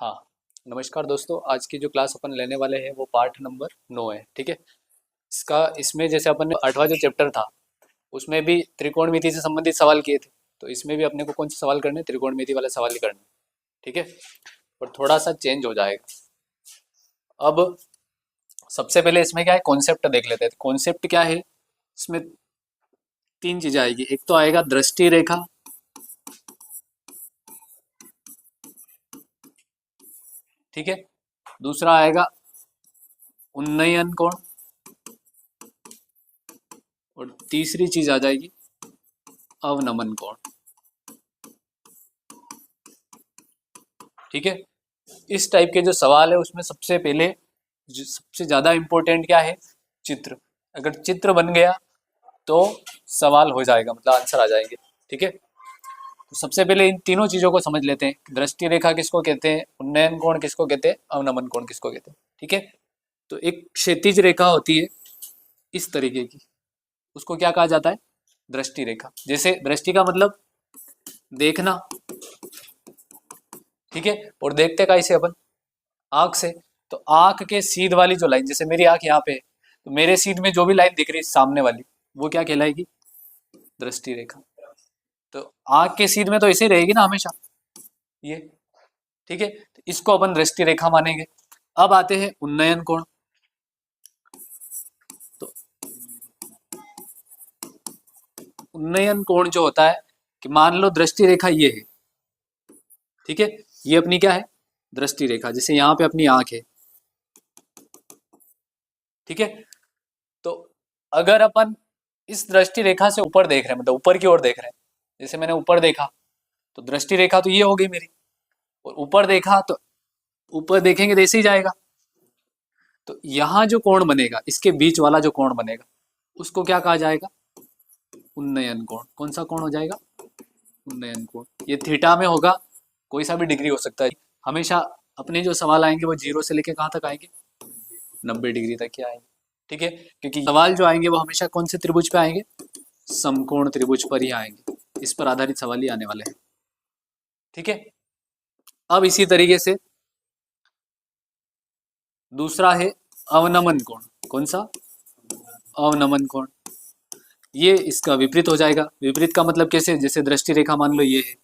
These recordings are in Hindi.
हाँ, नमस्कार दोस्तों। आज की जो क्लास अपन लेने वाले हैं वो पार्ट नंबर 9 है। ठीक है। इसमें जैसे अपन ने 8वां जो चैप्टर था उसमें भी त्रिकोणमिति से संबंधित सवाल किए थे, तो इसमें भी अपने को कौन से सवाल करने हैं? त्रिकोणमिति वाले सवाल ही करने हैं। ठीक है। और थोड़ा सा चेंज हो जाएगा। अब सबसे पहले इसमें क्या है, कॉन्सेप्ट देख लेते हैं। कॉन्सेप्ट क्या है इसमें? तीन चीजें आएगी। एक तो आएगा दृष्टि रेखा, ठीक है। दूसरा आएगा उन्नयन कोण, और तीसरी चीज आ जाएगी अवनमन कोण। ठीक है। इस टाइप के जो सवाल है उसमें सबसे पहले जो सबसे ज्यादा इंपॉर्टेंट क्या है? चित्र। अगर चित्र बन गया तो सवाल हो जाएगा, मतलब आंसर आ जाएंगे। ठीक है। तो सबसे पहले इन तीनों चीजों को समझ लेते हैं। दृष्टि रेखा किसको कहते हैं, उन्नयन कोण किसको कहते हैं, अवनमन कोण किसको कहते हैं। ठीक है। तो एक क्षैतिज रेखा होती है इस तरीके की, उसको क्या कहा जाता है? दृष्टि रेखा। जैसे दृष्टि का मतलब देखना, ठीक है। और देखते कैसे अपन? आंख से। तो आंख के सीध वाली जो लाइन, जैसे मेरी आंख यहाँ पे है, तो मेरे सीध में जो भी लाइन दिख रही है सामने वाली, वो क्या कहलाएगी? दृष्टि रेखा। तो आंख के सीध में तो ऐसे ही रहेगी ना हमेशा ये। ठीक है। तो इसको अपन दृष्टि रेखा मानेंगे। अब आते हैं उन्नयन कोण। तो उन्नयन कोण जो होता है कि मान लो दृष्टि रेखा ये है, ठीक है। ये अपनी क्या है? दृष्टि रेखा। जैसे यहाँ पे अपनी आंख है, ठीक है। तो अगर अपन इस दृष्टि रेखा से ऊपर देख रहे हैं, मतलब ऊपर की ओर देख रहे हैं, जैसे मैंने ऊपर देखा तो दृष्टि रेखा तो ये हो गई मेरी, और ऊपर देखा तो ऊपर देखेंगे तो ऐसे ही जाएगा। तो यहाँ जो कोण बनेगा, इसके बीच वाला जो कोण बनेगा, उसको क्या कहा जाएगा? उन्नयन कोण। कौन सा कोण हो जाएगा? उन्नयन कोण। ये थीटा में होगा, कोई सा भी डिग्री हो सकता है। हमेशा अपने जो सवाल आएंगे वो 0 से लेके कहाँ तक आएंगे? 90 डिग्री तक ही आएंगे। ठीक है। क्योंकि सवाल जो आएंगे वो हमेशा कौन से त्रिभुज पे आएंगे? समकोण त्रिभुज पर ही आएंगे। इस पर आधारित सवाल ही आने वाले हैं। ठीक है। अब इसी तरीके से दूसरा है अवनमन कोण। कौन सा? अवनमन कोण। ये इसका विपरीत हो जाएगा। विपरीत का मतलब कैसे? जैसे दृष्टि रेखा मान लो ये है,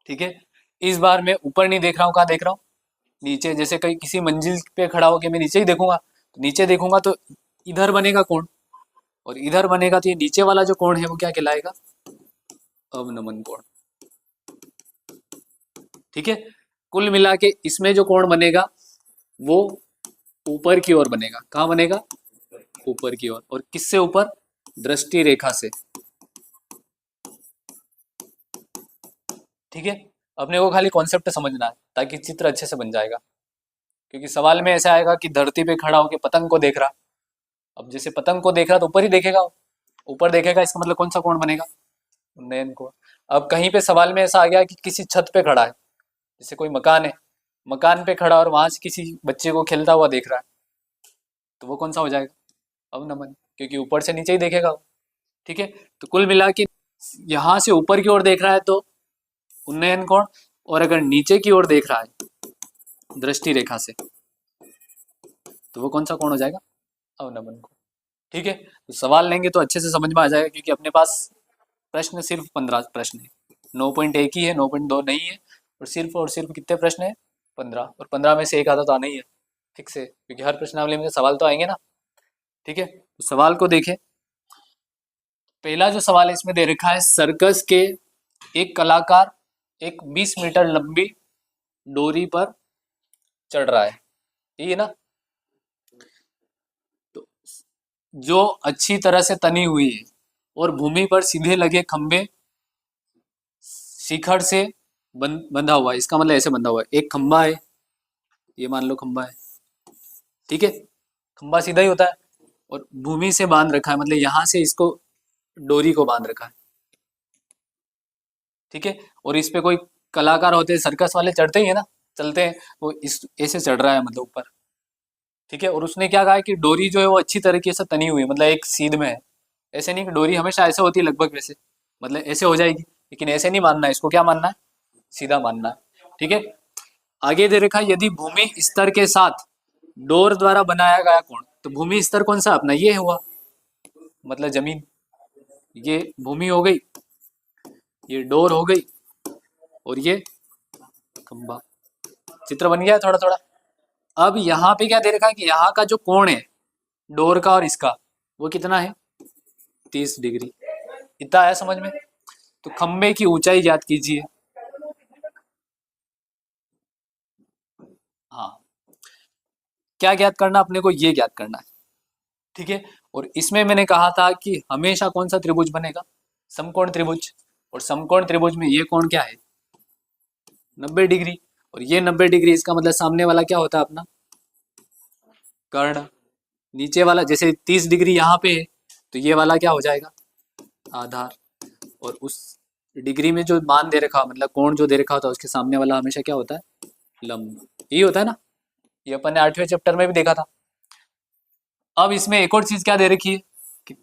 ठीक है। इस बार मैं ऊपर नहीं देख रहा हूँ, कहाँ देख रहा हूँ? नीचे। जैसे कहीं किसी मंजिल पे खड़ा होकर मैं नीचे ही देखूंगा, तो नीचे देखूंगा तो इधर बनेगा कोण, और इधर बनेगा तो ये नीचे वाला जो कोण है वो क्या कहलाएगा? अवनमन कोण। ठीक है। कुल मिला के इसमें जो कोण बनेगा वो ऊपर की ओर बनेगा। कहाँ बनेगा? ऊपर की ओर। और किससे ऊपर? दृष्टि रेखा से। ठीक है। अपने को खाली कॉन्सेप्ट समझना है ताकि चित्र अच्छे से बन जाएगा। क्योंकि सवाल में ऐसा आएगा कि धरती पे खड़ा होकर पतंग को देख रहा। अब जैसे पतंग को देख रहा तो ऊपर ही देखेगा, ऊपर देखेगा, इसका मतलब कौन सा कोण बनेगा? उन्नयन कोण। अब कहीं पे सवाल में ऐसा आ गया कि किसी छत पे खड़ा है, जैसे कोई मकान है, मकान पे खड़ा और वहां से किसी बच्चे को खेलता हुआ देख रहा है, तो वो कौन सा हो जाएगा? अवनमन, क्योंकि ऊपर से नीचे ही देखेगा वो। ठीक है। तो कुल मिला के यहाँ से ऊपर की ओर देख रहा है तो उन्नयन कोण, और अगर नीचे की ओर देख रहा है दृष्टि रेखा से, तो वो कौन सा कोण हो जाएगा? अवनमन कोण। ठीक है। तो सवाल लेंगे तो अच्छे से समझ में आ जाएगा, क्योंकि अपने पास प्रश्न सिर्फ 15 प्रश्न है। 9.1 ही है, 9.2 नहीं है। और सिर्फ कितने प्रश्न है? 15। और 15 में से एक आधा तो आना ही है फिक्स है, क्योंकि हर प्रश्नावली में सवाल तो आएंगे ना। ठीक है। तो सवाल को देखें। पहला जो सवाल है इसमें दे रखा है, सर्कस के एक कलाकार एक 20 मीटर लंबी डोरी पर चढ़ रहा है, ये ना। तो जो अच्छी तरह से तनी हुई है और भूमि पर सीधे लगे खंभे शिखर से बंधा हुआ है। इसका मतलब ऐसे बंधा हुआ है, एक खंभा है, ये मान लो खंभा है, ठीक है। खंभा सीधा ही होता है, और भूमि से बांध रखा है, मतलब यहां से इसको डोरी को बांध रखा है। ठीक है। और इस पे कोई कलाकार होते हैं, सर्कस वाले चढ़ते ही है ना, चलते हैं, वो इस ऐसे चढ़ रहा है, मतलब ऊपर। ठीक है। और उसने क्या कहा है कि डोरी जो है वो अच्छी तरीके से तनी हुई है, मतलब एक सीध में है। ऐसे नहीं कि डोरी हमेशा ऐसे होती है लगभग वैसे, मतलब ऐसे हो जाएगी, लेकिन ऐसे नहीं मानना है इसको। क्या मानना है? सीधा मानना है। ठीक है। आगे दे रखा है यदि भूमि स्तर के साथ डोर द्वारा बनाया गया कोण, तो भूमि स्तर कौन सा अपना ये हुआ, मतलब जमीन, ये भूमि हो गई, ये डोर हो गई, और ये खंबा। चित्र बन गया थोड़ा थोड़ा। अब यहाँ पे क्या दे रखा है कि यहाँ का जो कोण है डोर का और इसका, वो कितना है 30 डिग्री। इतना आया समझ में। तो खंबे की ऊंचाई ज्ञात कीजिए। हाँ, क्या ज्ञात करना अपने को, ये ज्ञात करना है, ठीक है। और इसमें मैंने कहा था कि हमेशा कौन सा त्रिभुज बनेगा, समकोण त्रिभुज। और समकोण त्रिभुज में ये कोण क्या है 90 डिग्री, और ये 90 डिग्री, इसका मतलब सामने वाला क्या होता है अपना कर्ण। नीचे वाला जैसे 30 डिग्री यहाँ पे है, तो ये वाला क्या हो जाएगा आधार। और उस डिग्री में जो मान दे रखा, मतलब कोण जो दे रखा होता है, उसके सामने वाला हमेशा क्या होता है लंब। यही होता है ना, ये अपन ने 8वें चैप्टर में भी देखा था। अब इसमें एक और चीज क्या दे रखी है कि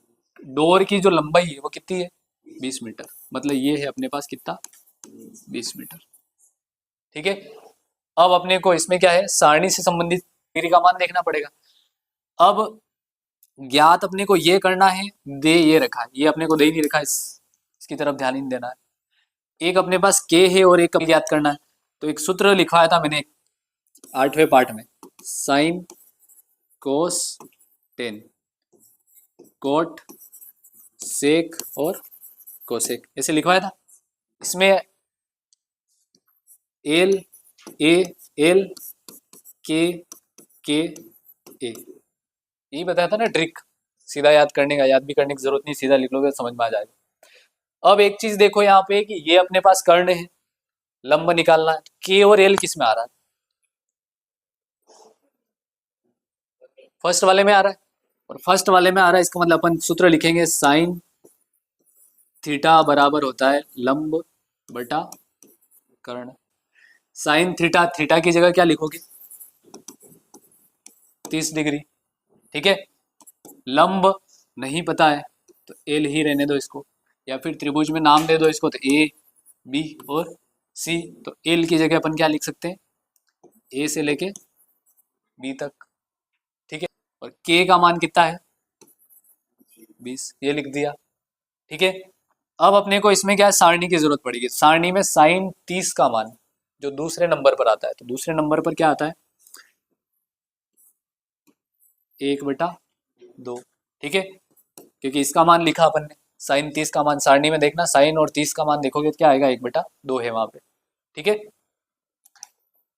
डोर की जो लंबाई है वो कितनी है 20 मीटर, मतलब ये है अपने पास कितना 20 मीटर, ठीक है। अब अपने को इसमें क्या है सारणी से संबंधित डिग्री का मान देखना पड़ेगा। अब ज्ञात अपने को ये करना है, दे ये रखा है, ये अपने को दे ही नहीं रखा है, इसकी तरफ ध्यान ही नहीं देना है। एक अपने पास के है और एक ज्ञात करना है। तो एक सूत्र लिखवाया था मैंने 8वें पाठ में, sine cos tan, cot sec और कोसेक, ऐसे लिखवाया था। इसमें एल ए एल के ए, यही बताया था ना ट्रिक, सीधा याद करने का, याद भी करने की जरूरत नहीं, सीधा लिख लोगे समझ में आ जाएगा। अब एक चीज देखो यहाँ पे कि ये अपने पास कर्ण है, लंब निकालना है, के और एल किस में आ रहा है फर्स्ट वाले में आ रहा है, और फर्स्ट वाले में आ रहा है, इसका मतलब अपन सूत्र लिखेंगे साइन थीटा बराबर होता है लंब बटा कर्ण। साइन थीटा, थीटा की जगह क्या लिखोगे 30 डिग्री, ठीक है। लंब नहीं पता है तो एल ही रहने दो इसको, या फिर त्रिभुज में नाम दे दो इसको, तो ए बी और सी। तो एल की जगह अपन क्या लिख सकते हैं ए से लेके बी तक, ठीक है। और के का मान कितना है 20, ये लिख दिया, ठीक है। अब अपने को इसमें क्या है सारणी की जरूरत पड़ेगी। सारणी में साइन 30 का मान जो दूसरे नंबर पर आता है, तो दूसरे नंबर पर क्या आता है 1/2, ठीक है, क्योंकि इसका मान लिखा अपन ने साइन 30 का मान। सारणी में देखना साइन और 30 का मान देखोगे तो क्या आएगा 1/2 है वहां पे, ठीक है।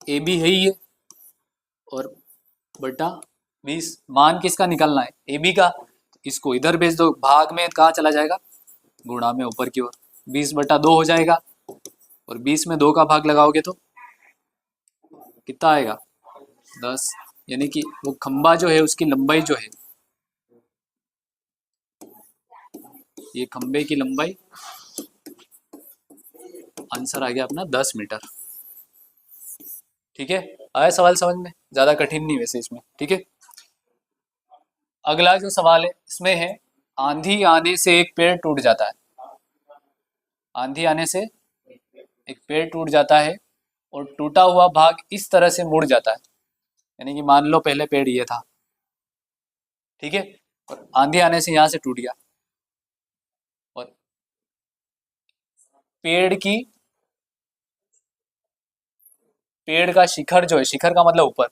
ए बी है ही है, और बटा 20 मान किसका निकालना है ए बी का, इसको इधर भेज दो, भाग में कहाँ चला जाएगा गुणा में ऊपर की ओर, 20/2 हो जाएगा। और 20 में 2 का भाग लगाओगे तो कितना आएगा 10, यानी कि वो खंबा जो है उसकी लंबाई जो है, ये खंबे की लंबाई आंसर आ गया अपना 10 मीटर, ठीक है। आया सवाल समझ में, ज्यादा कठिन नहीं वैसे इसमें, ठीक है। अगला जो सवाल है इसमें है आंधी आने से एक पेड़ टूट जाता है, आंधी आने से एक पेड़ टूट जाता है और टूटा हुआ भाग इस तरह से मुड़ जाता है, यानी कि मान लो पहले पेड़ ये था, ठीक है, और आंधी आने से यहां से टूट गया, और पेड़ का शिखर जो है, शिखर का मतलब ऊपर,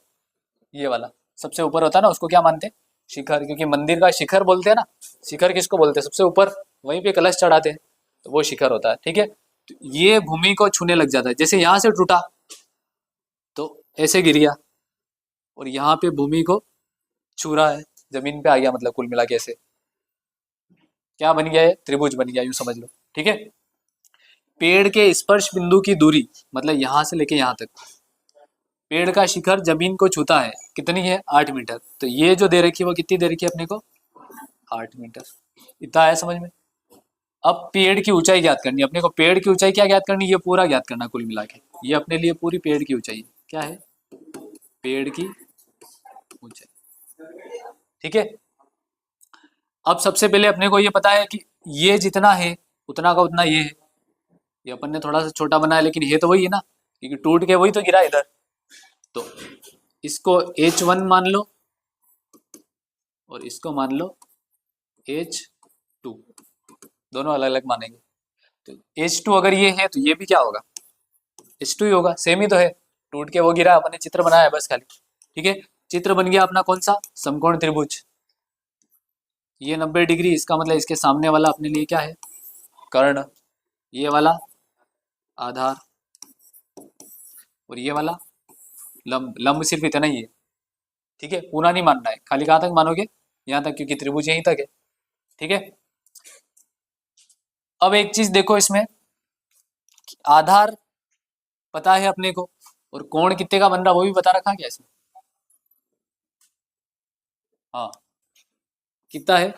ये वाला सबसे ऊपर होता है ना, उसको क्या मानते हैं शिखर, क्योंकि मंदिर का शिखर बोलते हैं ना, शिखर किसको बोलते हैं सबसे ऊपर, वहीं पे कलश चढ़ाते हैं, तो वो शिखर होता है, ठीक है। तो ये भूमि को छूने लग जाता है, जैसे यहां से टूटा तो ऐसे गिर गया, और यहाँ पे भूमि को छू रहा है, जमीन पे आ गया, मतलब कुल मिला के ऐसे क्या बन गया है त्रिभुज बन गया, यूं समझ लो, ठीक है। पेड़ के स्पर्श बिंदु की दूरी, मतलब यहां से लेके यहां तक पेड़ का शिखर जमीन को छूता है, कितनी है 8 मीटर। तो ये जो दे रखी है वो कितनी दे रखी है अपने को 8 मीटर, इतना है समझ में। अब पेड़ की ऊंचाई ज्ञात करनी है अपने को, पेड़ की ऊंचाई क्या ज्ञात करनी, ये पूरा ज्ञात करना कुल मिला के, ये अपने लिए पूरी पेड़ की ऊंचाई क्या है, पेड़ की ऊंचाई, ठीक है। अब सबसे पहले अपने को ये पता है कि ये जितना है उतना का उतना ये है, ये अपन ने थोड़ा सा छोटा बनाया, लेकिन ये तो वही है ना, क्योंकि टूट के वही तो गिरा इधर, तो इसको H1 मान लो और इसको मान लो H2, दोनों अलग अलग मानेंगे। तो H2 अगर ये है तो ये भी क्या होगा, H2 ही होगा, सेम ही तो है, टूट के वो गिरा, अपने चित्र बनाया है बस खाली। ठीक है, चित्र बन गया अपना कौन सा, समकोण त्रिभुज। ये 90 डिग्री, इसका मतलब इसके सामने वाला अपने लिए क्या है, कर्ण, ये वाला आधार और ये वाला लंब। लंब सिर्फ इतना ही है, ठीक है, पूरा नहीं मानना है, खाली कहाँ तक मानोगे, यहाँ तक, क्योंकि त्रिभुज यहीं तक है। ठीक है, अब एक चीज देखो इसमें, आधार पता है अपने को और कोण कितने का बन रहा वो भी बता रखा क्या इसमें, हाँ कितना है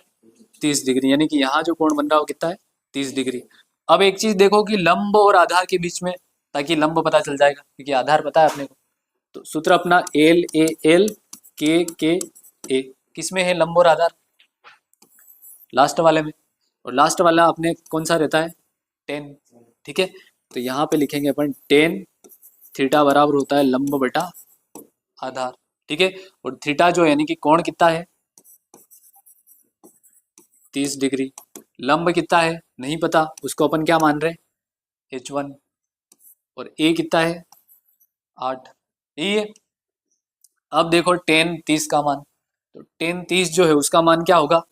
30 डिग्री, यानी कि यहाँ जो कोण बन रहा है वो कितना है 30 डिग्री। अब एक चीज देखो कि लंब और आधार के बीच में, ताकि लंब पता चल जाएगा क्योंकि आधार पता है अपने को, तो सूत्र अपना एल ए एल के ए, किसमें है लंब और आधार, लास्ट वाले में, और लास्ट वाला अपने कौन सा रहता है 10। ठीक है, तो यहाँ पे लिखेंगे अपन 10 थीटा बराबर होता है लंब बटा आधार। ठीक है, और थीटा जो यानी कि कोण कितना है 30 डिग्री, लंब कितना है नहीं पता, उसको अपन क्या मान रहे हैं H1, और ए कितना है 8, यही है। अब देखो 10 30 का मान, तो 10 30 जो है उसका मान क्या होगा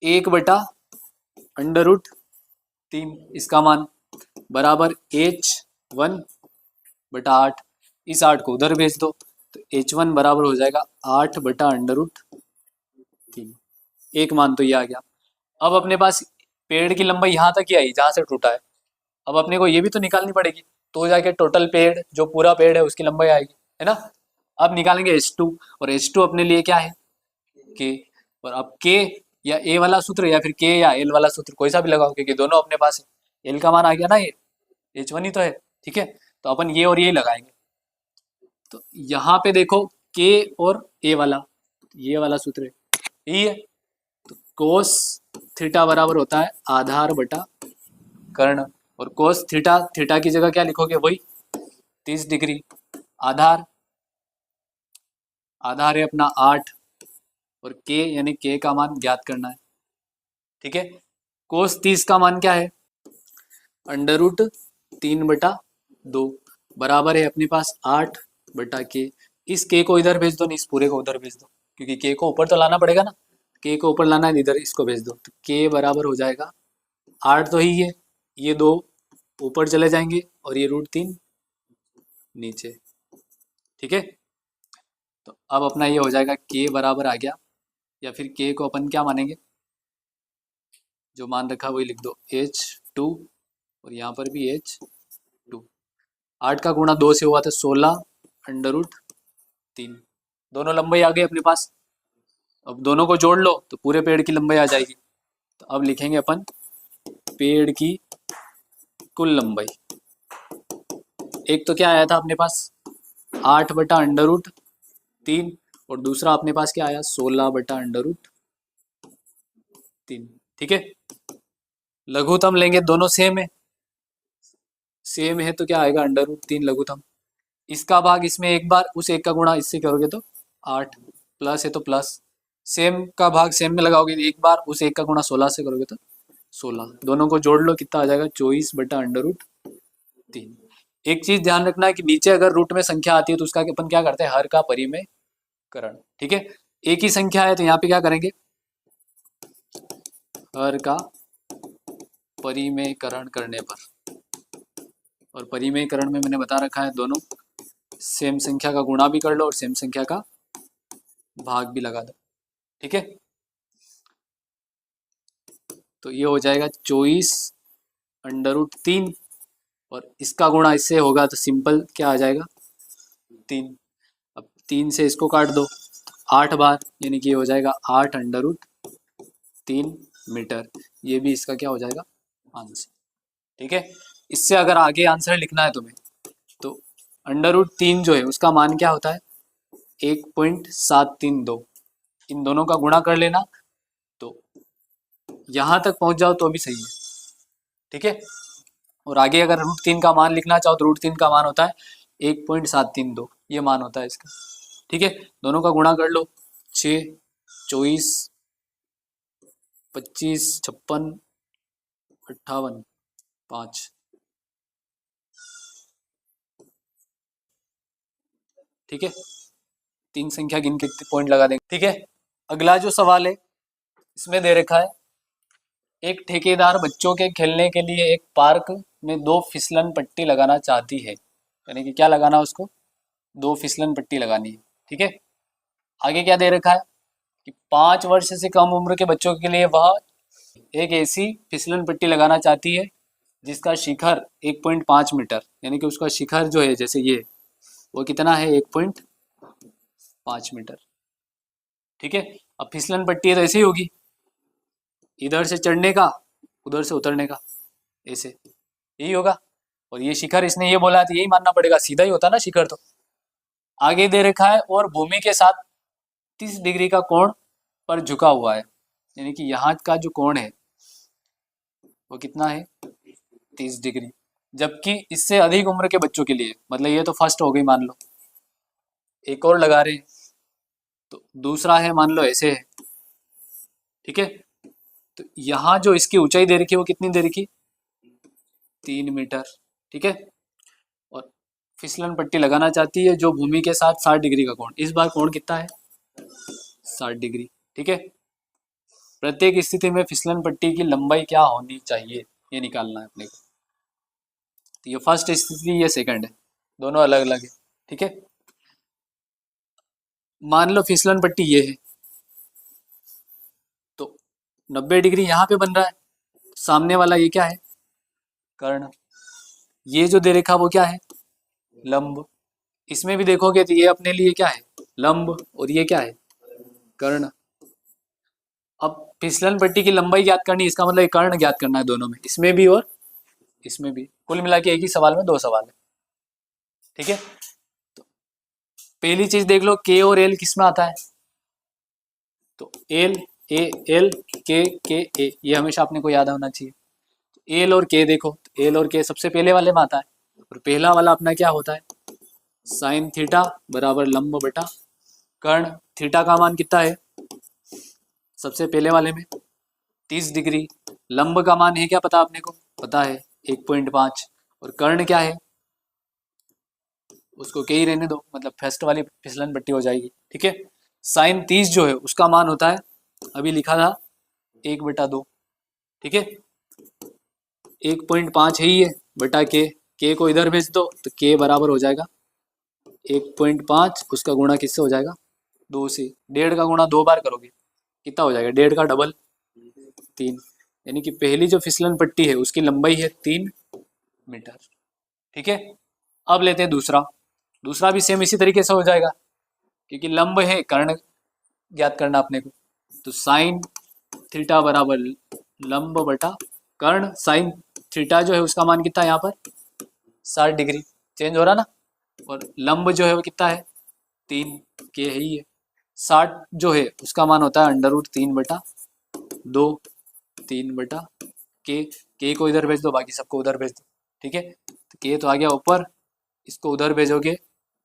1/√3, इसका मान बराबर H1 बटा 8, इस 8 को उधर भेज दो तो H1 बराबर हो जाएगा 8/√3, एक मान तो ये आ गया। अब अपने पास पेड़ की लंबाई यहाँ तक ही आई जहां से टूटा है, अब अपने को ये भी तो निकालनी पड़ेगी, तो जाके टोटल पेड़ जो पूरा पेड़ है उसकी लंबाई आएगी, है ना। अब निकालेंगे H2, और H2 अपने लिए क्या है K, और अब K या A वाला सूत्र या फिर K या L वाला सूत्र कोई सा भी लगाओ, क्योंकि दोनों अपने पास है, L का मान आ गया ना, ये H1 ही तो है। ठीक है, तो अपन ये और ये लगाएंगे, तो यहाँ पे देखो K और A वाला, ये वाला सूत्र है, यही है, तो कोस थीटा बराबर होता है आधार बटा कर्ण, और कोस थीटा, थीटा की जगह क्या लिखोगे वही 30 डिग्री, आधार, आधार है अपना 8, और K यानी K का मान ज्ञात करना है। ठीक है, कोस 30 का मान क्या है √3/2 बराबर है अपने पास 8/K, इस K को इधर भेज दो, नहीं इस पूरे को उधर भेज दो, क्योंकि K को ऊपर तो लाना पड़ेगा ना, K को ऊपर लाना है, इधर इसको भेज दो, तो K बराबर हो जाएगा 8 तो ही है, ये 2 ऊपर चले जाएंगे और ये √3 नीचे। ठीक है, तो अब अपना ये हो जाएगा K बराबर आ गया, या फिर K को अपन क्या मानेंगे, जो मान रखा वही लिख दो H2, और यहाँ पर भी H2, 8 का गुणा 2 से हुआ था 16/√3, दोनों लंबाई आ गई अपने पास। अब दोनों को जोड़ लो तो पूरे पेड़ की लंबाई आ जाएगी, तो अब लिखेंगे अपन पेड़ की कुल लंबाई, एक तो क्या आया था अपने पास 8/√3, और दूसरा अपने पास क्या आया 16/√3। ठीक है, लघुत्तम लेंगे, दोनों सेम है, सेम है तो क्या आएगा √3 लघुत्तम, इसका भाग इसमें एक बार, उस एक का गुणा इससे करोगे तो 8, प्लस है तो प्लस, सेम का भाग सेम में लगाओगे एक बार, उस एक का गुणा 16 से करोगे तो 16, दोनों को जोड़ लो कितना आ जाएगा 24/√3। एक चीज ध्यान रखना है कि नीचे अगर रूट में संख्या आती है तो उसका अपन क्या करते हैं हर का परिमेयकरण। ठीक है, एक ही संख्या है तो यहाँ पे क्या करेंगे हर का परिमेयकरण करने पर, और परिमेयकरण में मैंने बता रखा है दोनों सेम संख्या का गुणा भी कर लो और सेम संख्या का भाग भी लगा दो। ठीक है, तो ये हो जाएगा 24/√3, और इसका गुणा इससे होगा तो सिंपल क्या आ जाएगा 3, अब 3 से इसको काट दो 8 बार, यानी कि ये हो जाएगा 8/√3 मीटर, ये भी इसका क्या हो जाएगा आंसर। ठीक है, इससे अगर आगे आंसर लिखना है तुम्हें तो √3 जो है उसका मान क्या होता है 1.732, इन दोनों का गुणा कर लेना तो यहां तक पहुंच जाओ तो भी सही है। ठीक है, और आगे अगर √3 का मान लिखना चाहो तो √3 का मान होता है 1.732 ये मान होता है इसका। ठीक है, दोनों का गुणा कर लो, 6, 24, 25, 56, 58, 5। ठीक है, 3 संख्या गिन के पॉइंट लगा देंगे। ठीक है, अगला जो सवाल है इसमें दे रखा है, एक ठेकेदार बच्चों के खेलने के लिए एक पार्क में 2 फिसलन पट्टी लगाना चाहती है। यानी कि क्या लगाना है उसको, 2 फिसलन पट्टी लगानी है। ठीक है, आगे क्या दे रखा है कि 5 वर्ष से कम उम्र के बच्चों के लिए वह एक ऐसी फिसलन पट्टी लगाना चाहती है जिसका शिखर 1.5 मीटर, यानी कि उसका शिखर जो है जैसे ये, वो कितना है, 1.5 मीटर। ठीक है, अब फिसलन पट्टी है तो ऐसे ही होगी, इधर से चढ़ने का, उधर से उतरने का, ऐसे यही होगा। और ये शिखर इसने ये बोला तो यही मानना पड़ेगा, सीधा ही होता ना शिखर तो। आगे दे रखा है और भूमि के साथ 30 डिग्री का कोण पर झुका हुआ है, यानी कि यहाँ का जो कोण है वो कितना है, 30 डिग्री। जबकि इससे अधिक उम्र के बच्चों के लिए, मतलब ये तो फर्स्ट हो गई मान लो, एक और लगा रहे हैं तो दूसरा है मान लो ऐसे है। ठीक है, तो यहाँ जो इसकी ऊंचाई दे रखी है वो कितनी दे रखी, 3 मीटर। ठीक है, और फिसलन पट्टी लगाना चाहती है जो भूमि के साथ 60 डिग्री का कोण, इस बार कोण कितना है, 60 डिग्री। ठीक है, प्रत्येक स्थिति में फिसलन पट्टी की लंबाई क्या होनी चाहिए ये निकालना है अपने को। तो ये फर्स्ट स्थिति, ये सेकंड है, दोनों अलग अलग है। ठीक है, मान लो फिसलन पट्टी ये है तो 90 डिग्री यहाँ पे बन रहा है, सामने वाला ये क्या है, कर्ण। ये जो दे रखा वो क्या है, लंब। इसमें भी देखोगे तो ये अपने लिए क्या है, लंब, और ये क्या है, कर्ण। अब फिसलन पट्टी की लंबाई ज्ञात करनी, इसका मतलब कर्ण ज्ञात करना है दोनों में, इसमें भी और इसमें भी। कुल मिला के एक ही सवाल में 2 सवाल है। ठीक है, तो पहली चीज देख लो, के और एल किस में आता है, तो एल, ए एल, के ए, ये हमेशा अपने को याद होना चाहिए। एल और के देखो, एल और के सबसे पहले वाले में आता है, और पहला वाला अपना क्या होता है, साइन थीटा बराबर लंब बटा कर्ण। थीटा का मान कितना है, सबसे पहले वाले में 30 डिग्री। लंब का मान है क्या पता आपने को, पता है 1.5। और कर्ण क्या है, उसको के ही रहने दो, मतलब फर्स्ट वाली फिसलन पट्टी हो जाएगी। ठीक है, साइन 30 जो है उसका मान होता है, अभी लिखा था 1/2। ठीक है, 1.5 है ही है, बटा के को इधर भेज दो तो के बराबर हो जाएगा 1.5, उसका गुणा किससे हो जाएगा, 2 से। 1.5 का गुणा 2 बार करोगे कितना हो जाएगा, 1.5 का डबल 3। यानी कि पहली जो फिसलन पट्टी है उसकी लंबाई है 3 मीटर। ठीक है, अब लेते हैं दूसरा। दूसरा भी सेम इसी तरीके से हो जाएगा, क्योंकि लंब है, कर्ण ज्ञात करना अपने को। तो साइन थीटा बराबर लंब बटा कर्ण। साइन थीटा जो है उसका मान कितना है यहाँ पर, 60 डिग्री, चेंज हो रहा ना। और लंब जो है वो कितना है, 3, के है ही है। 60 जो है उसका मान होता है √3/2, 3 के को इधर भेज दो, बाकी सबको उधर भेज दो। ठीक है, तो के तो आ गया ऊपर, इसको उधर भेजोगे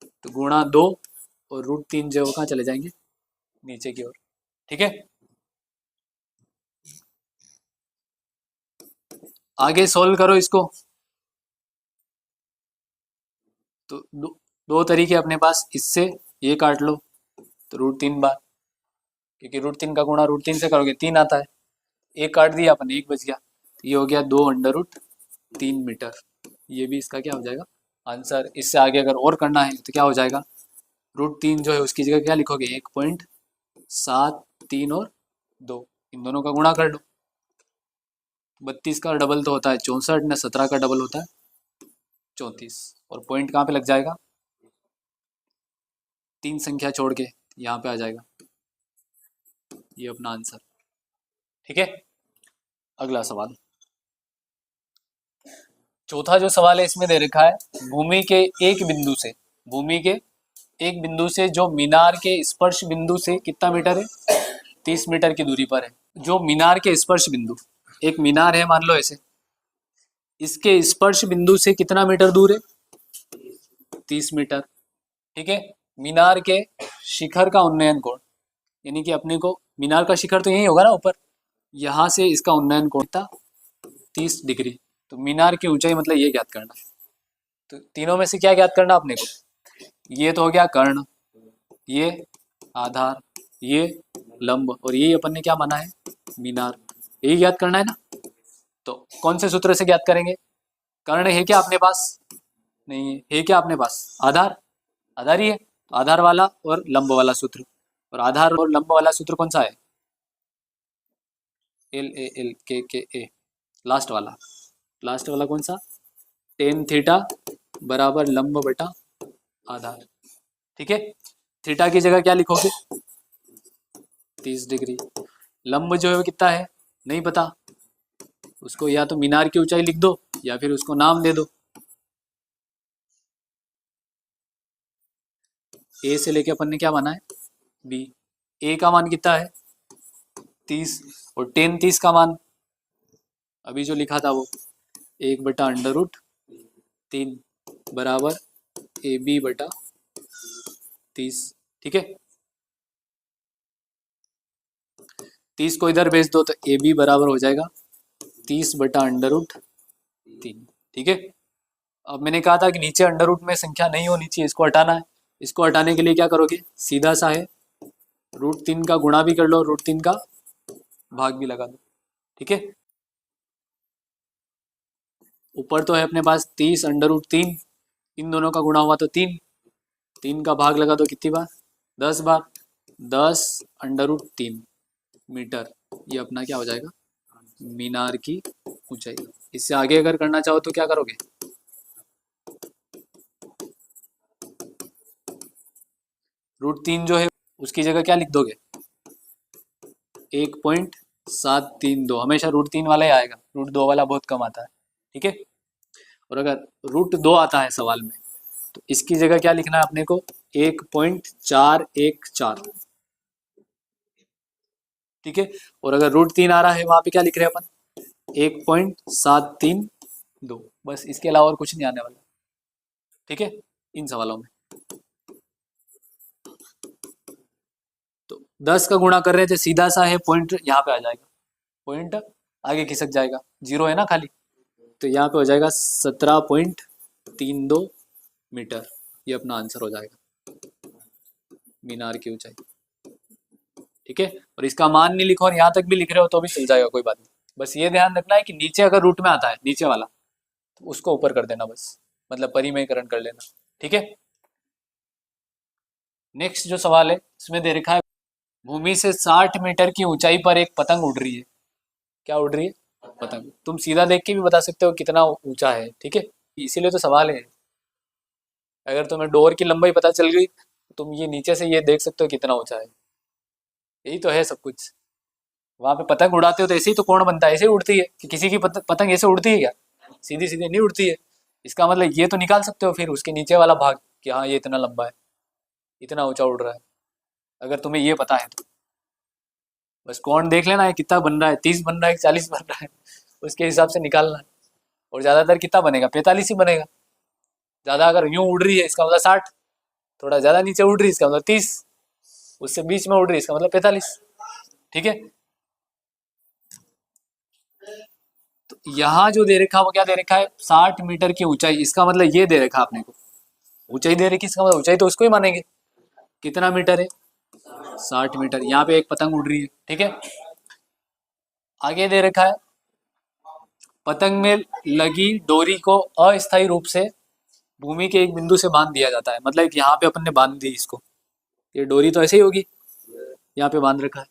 तो गुणा 2, और √3 जो कहाँ चले जाएंगे, नीचे की ओर। ठीक है, आगे सोल्व करो इसको। तो दो तरीके अपने पास, इससे ये काट लो तो √3 बार, क्योंकि √3 का गुणा √3 से करोगे 3 आता है, एक काट दिया अपन, एक बच गया, तो ये हो गया 2√3 मीटर। ये भी इसका क्या हो जाएगा आंसर। इससे आगे अगर और करना है तो क्या हो जाएगा, √3 जो है उसकी जगह क्या लिखोगे, 1.73 और 2, इन दोनों का गुणा कर लो। 32 का डबल तो होता है 64 ना, 17 का डबल होता है 34, और पॉइंट कहाँ पे लग जाएगा, 3 संख्या छोड़ के यहाँ पे आ जाएगा, ये अपना आंसर। ठीक है, अगला सवाल, चौथा जो सवाल है इसमें दे रखा है, भूमि के एक बिंदु से, भूमि के एक बिंदु से जो मीनार के स्पर्श बिंदु से कितना मीटर है, 30 मीटर की दूरी पर है। जो मीनार के स्पर्श बिंदु, एक मीनार है मान लो ऐसे, इसके स्पर्श बिंदु से कितना मीटर दूर है, 30 मीटर। ठीक है, मीनार के शिखर का उन्नयन कोण, यानी कि अपने को मीनार का शिखर तो यही होगा ना ऊपर, यहाँ से इसका उन्नयन कोण था 30 डिग्री। तो मीनार की ऊंचाई मतलब ये ज्ञात करना। तो तीनों में से क्या ज्ञात करना अपने को, ये तो हो गया कर्ण, ये आधार, ये लंब, और ये अपन ने क्या माना है मीनार, यही ज्ञात करना है ना। तो कौन से सूत्र से ज्ञात करेंगे, कर्ण है क्या अपने पास, नहीं है क्या अपने पास, आधार, आधार ही है, तो आधार वाला और लंब वाला सूत्र, और आधार और लंब वाला सूत्र कौन सा है, एल ए एल के ए, लास्ट वाला, लास्ट वाला कौन सा, टेन थीटा बराबर लंब बटा आधार। ठीक है, थीटा की जगह क्या लिखोगे 30 डिग्री, लंब जो है वो कितना है नहीं पता, उसको या तो मीनार की ऊंचाई लिख दो या फिर उसको नाम दे दो, ए से लेके अपन ने क्या माना है बी। ए का मान कितना है 30, और टेन 30 का मान अभी जो लिखा था वो 1/√3 बराबर ए बी बटा 30। ठीक है, 30 को इधर भेज दो तो ए बी बराबर हो जाएगा 30/√3। ठीक है, अब मैंने कहा था कि नीचे अंडर रूट में संख्या नहीं होनी चाहिए, इसको हटाना है। इसको हटाने के लिए क्या करोगे, सीधा सा है √3 का गुणा भी कर लो, √3 का भाग भी लगा दो। ठीक है, ऊपर तो है अपने पास 30√3, इन दोनों का गुणा हुआ तो 3, 3 का भाग लगा दो कितनी बार 10 बार, 10√3 मीटर, ये अपना क्या हो जाएगा मीनार की ऊंचाई। इससे आगे अगर करना चाहो तो क्या करोगे, √3 जो है उसकी जगह क्या लिख दोगे 1.732, हमेशा √3 वाला ही आएगा, √2 वाला बहुत कम आता है। ठीक है, और अगर √2 आता है सवाल में तो इसकी जगह क्या लिखना है अपने को 1.414। ठीक है, और अगर √3 आ रहा है वहां पे क्या लिख रहे हैं अपन 1.732, बस इसके अलावा और कुछ नहीं आने वाला। ठीक है, इन सवालों में तो 10 का गुणा कर रहे थे, सीधा सा है पॉइंट यहाँ पे आ जाएगा, पॉइंट आगे खिसक जाएगा, जीरो है ना खाली, तो यहाँ पे हो जाएगा 17.32 मीटर, ये अपना आंसर हो जाएगा मीनार की ऊंचाई। ठीक है, और इसका मान नहीं लिखो और यहाँ तक भी लिख रहे हो तो भी चल जाएगा, कोई बात नहीं, बस ये ध्यान रखना है कि नीचे अगर रूट में आता है नीचे वाला तो उसको ऊपर कर देना, बस मतलब परिमेयकरण कर लेना। ठीक है, नेक्स्ट जो सवाल है इसमें दे रखा है भूमि से 60 मीटर की ऊंचाई पर एक पतंग उड़ रही है। क्या उड़ रही है, पतंग। तुम सीधा देख के भी बता सकते हो कितना ऊंचा है। ठीक है, इसीलिए तो सवाल है, अगर तुम्हें डोर की लंबाई पता चल गई तुम ये नीचे से ये देख सकते हो कितना ऊंचा है, यही तो है सब कुछ। वहां पे पतंग उड़ाते हो तो ऐसे ही तो कोण बनता है, ऐसे ही उड़ती है कि किसी की पतंग ऐसे उड़ती है क्या, सीधी सीधी नहीं उड़ती है। इसका मतलब ये तो निकाल सकते हो फिर उसके नीचे वाला भाग कि हाँ ये इतना लंबा है, इतना ऊंचा उड़ रहा है, अगर तुम्हें ये पता है तो। बस कोण देख लेना है कितना बन रहा है, 30 बन रहा है 40 बन रहा है, उसके हिसाब से निकालना है। और ज्यादातर कितना बनेगा 45 ही बनेगा, ज्यादा अगर यूं उड़ रही है इसका मतलब 60, थोड़ा ज्यादा नीचे उड़ रही है इसका मतलब 30, उससे बीच में उड़ रही है इसका मतलब 45। ठीक है, तो यहाँ जो दे रखा है वो क्या दे रखा है 60 मीटर की ऊंचाई, इसका मतलब ये दे रखा है अपने को ऊंचाई दे रखी, इसका मतलब ऊंचाई तो उसको ही मानेंगे। कितना मीटर है 60 मीटर, यहाँ पे एक पतंग उड़ रही है। ठीक है, आगे दे रखा है पतंग में लगी डोरी को अस्थायी रूप से भूमि के एक बिंदु से बांध दिया जाता है, मतलब यहाँ पे अपन ने बांध दी इसको, ये डोरी तो ऐसे ही होगी, यहाँ पे बांध रखा है।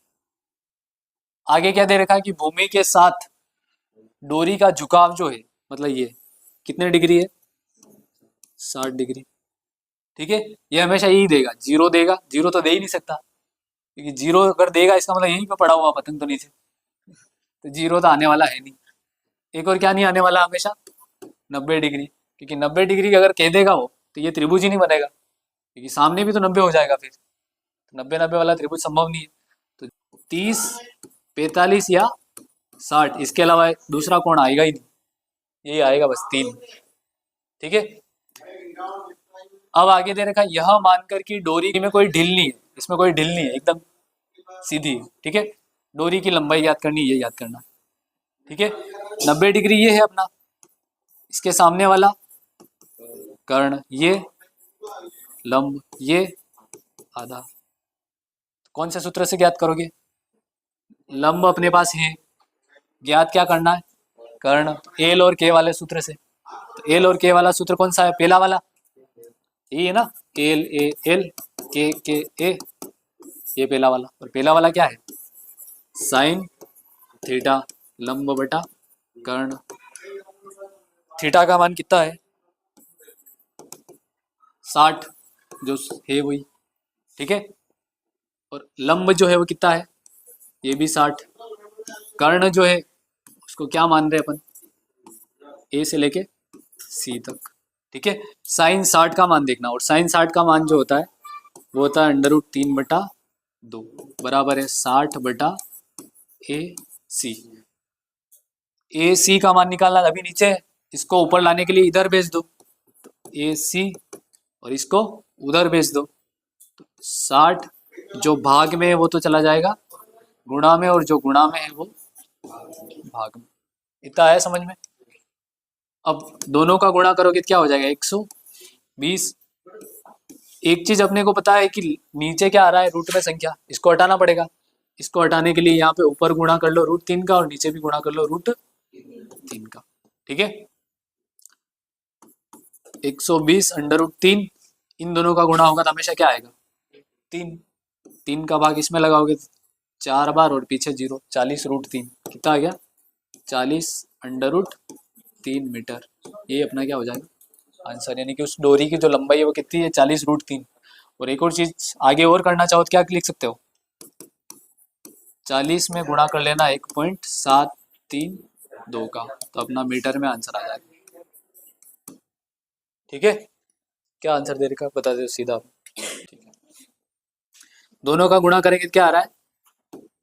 आगे क्या दे रखा है कि भूमि के साथ डोरी का झुकाव जो है मतलब ये कितने डिग्री है 60 डिग्री। ठीक है, ये हमेशा यही देगा, जीरो देगा, जीरो तो दे ही नहीं सकता क्योंकि जीरो अगर देगा इसका मतलब यहीं पे पड़ा हुआ पतंग तो नीचे, तो जीरो तो आने वाला है नहीं। एक और क्या नहीं आने वाला हमेशा 90 डिग्री, क्योंकि 90 डिग्री अगर कह देगा वो तो ये त्रिभुज ही नहीं बनेगा, क्योंकि सामने भी तो 90 हो जाएगा, फिर तो 90-90 वाला त्रिभुज संभव नहीं है। तो 30, 45 या 60, इसके अलावा दूसरा कोण आएगा ही नहीं, यही आएगा बस 3। ठीक है, अब आगे दे रखा यह मानकर कि डोरी में कोई ढील नहीं है, इसमें कोई ढील नहीं है, एकदम सीधी है, ठीक है। डोरी की लंबाई याद करनी, ये याद करना, ठीक है। 90 डिग्री ये है अपना, इसके सामने वाला कर्ण ये, लंब ये, आधा। कौन से सूत्र से ज्ञात करोगे? लंब अपने पास है, ज्ञात क्या करना है? कर्ण। एल और के वाले सूत्र से। तो एल और के वाला सूत्र कौन सा है? पहला वाला ये है ना, एल ए एल, के ए, ये पहला वाला। और पहला वाला क्या है? साइन थीटा लंब बटा कर्ण। थीटा का मान कितना है? 60 जो है वही, ठीक है। और लंब जो है वो कितना है? ये भी 60। कर्ण जो है उसको क्या मान रहे अपन? ए से लेके सी तक, ठीक है। साइन 60 का मान देखना, और साइन 60 का मान जो होता है वो होता है √3/2 बराबर है 60/, ए सी। ए सी का मान निकालना अभी नीचे है, इसको ऊपर लाने के लिए इधर भेज दो, तो ए सी, और इसको उधर भेज दो, तो 60 जो भाग में है वो तो चला जाएगा गुणा में, और जो गुणा में है वो भाग में। इतना आया समझ में? अब दोनों का गुणा करोगे तो क्या हो जाएगा? 120। एक चीज अपने को पता है कि नीचे क्या आ रहा है? रूट में संख्या, इसको हटाना पड़ेगा। इसको हटाने के लिए यहाँ पे ऊपर गुणा कर लो √3 का, और नीचे भी गुणा कर लो √3 का, ठीक है। 120 √3, इन दोनों का गुणा होगा तो हमेशा क्या आएगा? 3। 3 का भाग इसमें लगाओगे 4 बार, और पीछे 0, 40√3 कितना आ गया? 40 √3 मीटर। ये अपना क्या हो जाएगा? आंसर। यानी कि उस डोरी की जो लंबाई है वो कितनी है? 40√3। और एक और चीज आगे और करना चाहो तो क्या लिख सकते हो? 40 में गुणा कर लेना 1.732 का, तो अपना मीटर में आंसर आ जाएगा, ठीक है। क्या आंसर दे रखा बता दो सीधा, ठीक है। दोनों का गुणा करेंगे क्या आ रहा है?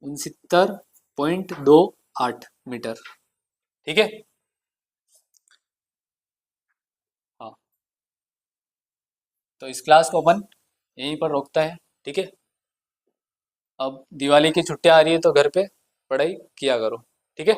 69.28 मीटर, ठीक है। हाँ, तो इस क्लास को अपन यहीं पर रोकता है, ठीक है। अब दिवाली की छुट्टियां आ रही है तो घर पे पढ़ाई किया करो, ठीक है।